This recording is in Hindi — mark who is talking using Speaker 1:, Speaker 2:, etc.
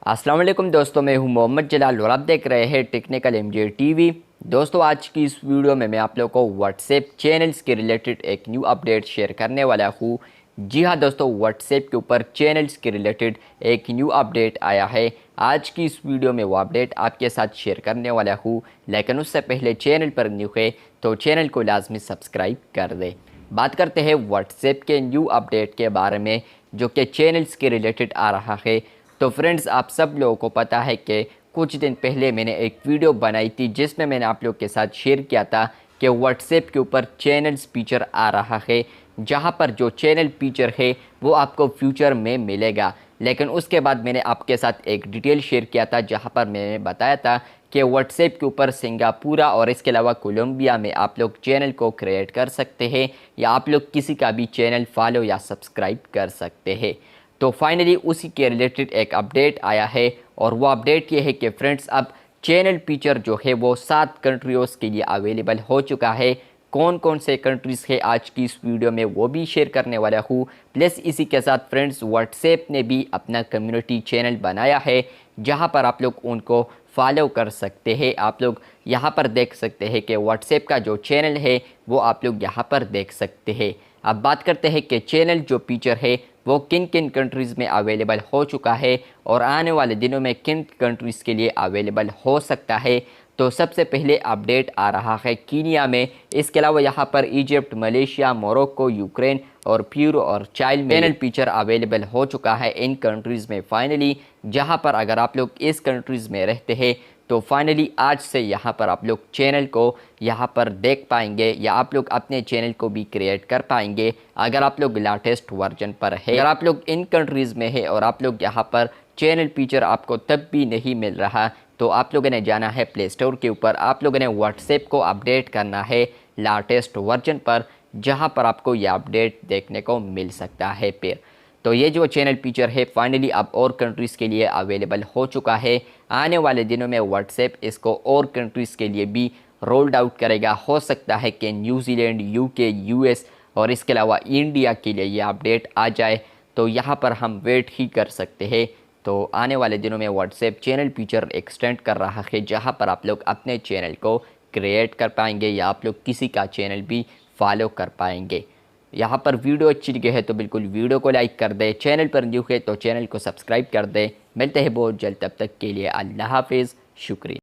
Speaker 1: अस्सलाम वालेकुम दोस्तों, मैं हूं मोहम्मद जलाल और आप देख रहे हैं टेक्निकल एमजे टीवी। दोस्तों, आज की इस वीडियो में मैं आप लोगों को व्हाट्सएप चैनल्स के रिलेटेड एक न्यू अपडेट शेयर करने वाला हूं। जी हां दोस्तों, व्हाट्सएप के ऊपर चैनल्स के रिलेटेड एक न्यू अपडेट आया है। आज की इस वीडियो में वो अपडेट आपके साथ शेयर करने वाला हूँ, लेकिन उससे पहले चैनल पर न्यू है तो चैनल को लाजमी सब्सक्राइब कर दें। बात करते हैं व्हाट्सएप के न्यू अपडेट के बारे में जो कि चैनल्स के रिलेटेड आ रहा है। तो फ्रेंड्स, आप सब लोगों को पता है कि कुछ दिन पहले मैंने एक वीडियो बनाई थी जिसमें मैंने आप लोग के साथ शेयर किया था कि व्हाट्सएप के ऊपर चैनल्स फीचर आ रहा है, जहां पर जो चैनल फीचर है वो आपको फ्यूचर में मिलेगा। लेकिन उसके बाद मैंने आपके साथ एक डिटेल शेयर किया था जहां पर मैंने बताया था कि व्हाट्सएप के ऊपर सिंगापुरा और इसके अलावा कोलंबिया में आप लोग चैनल को क्रिएट कर सकते हैं या आप लोग किसी का भी चैनल फॉलो या सब्सक्राइब कर सकते हैं। तो फाइनली उसी के रिलेटेड एक अपडेट आया है और वो अपडेट ये है कि फ्रेंड्स, अब चैनल फीचर जो है वो 7 कंट्रीज़ के लिए अवेलेबल हो चुका है। कौन कौन से कंट्रीज़ है आज की इस वीडियो में वो भी शेयर करने वाला हूँ। प्लस इसी के साथ फ्रेंड्स, व्हाट्सएप ने भी अपना कम्युनिटी चैनल बनाया है जहाँ पर आप लोग उनको फॉलो कर सकते हैं। आप लोग यहाँ पर देख सकते हैं कि व्हाट्सएप का जो चैनल है वो आप लोग यहाँ पर देख सकते हैं। अब बात करते हैं कि चैनल जो फीचर है वो किन किन कंट्रीज़ में अवेलेबल हो चुका है और आने वाले दिनों में किन कंट्रीज़ के लिए अवेलेबल हो सकता है। तो सबसे पहले अपडेट आ रहा है कीनिया में। इसके अलावा यहाँ पर इजिप्ट, मलेशिया, मोरक्को, यूक्रेन और प्यूरो और चाइल्ड में चैनल फीचर अवेलेबल हो चुका है इन कंट्रीज़ में फाइनली। जहाँ पर अगर आप लोग इस कंट्रीज़ में रहते हैं तो फाइनली आज से यहाँ पर आप लोग चैनल को यहाँ पर देख पाएंगे या आप लोग अपने चैनल को भी क्रिएट कर पाएंगे अगर आप लोग लेटेस्ट वर्जन पर है। अगर आप लोग इन कंट्रीज़ में है और आप लोग यहाँ पर चैनल फीचर आपको तब भी नहीं मिल रहा तो आप लोगों ने जाना है प्ले स्टोर के ऊपर, आप लोगों ने व्हाट्सएप को अपडेट करना है लेटेस्ट वर्जन पर, जहाँ पर आपको यह अपडेट देखने को मिल सकता है। फिर तो ये जो चैनल फीचर है फाइनली अब और कंट्रीज़ के लिए अवेलेबल हो चुका है। आने वाले दिनों में व्हाट्सएप इसको और कंट्रीज़ के लिए भी रोल्ड आउट करेगा। हो सकता है कि न्यूजीलैंड, यूके, यूएस और इसके अलावा इंडिया के लिए ये अपडेट आ जाए, तो यहाँ पर हम वेट ही कर सकते हैं। तो आने वाले दिनों में व्हाट्सएप चैनल फीचर एक्सटेंड कर रहा है जहाँ पर आप लोग अपने चैनल को क्रिएट कर पाएंगे या आप लोग किसी का चैनल भी फॉलो कर पाएंगे। यहाँ पर वीडियो अच्छी लगी है तो बिल्कुल वीडियो को लाइक कर दे, चैनल पर न्यू है तो चैनल को सब्सक्राइब कर दे। मिलते हैं बहुत जल्द, तब तक के लिए अल्लाह हाफिज़, शुक्रिया।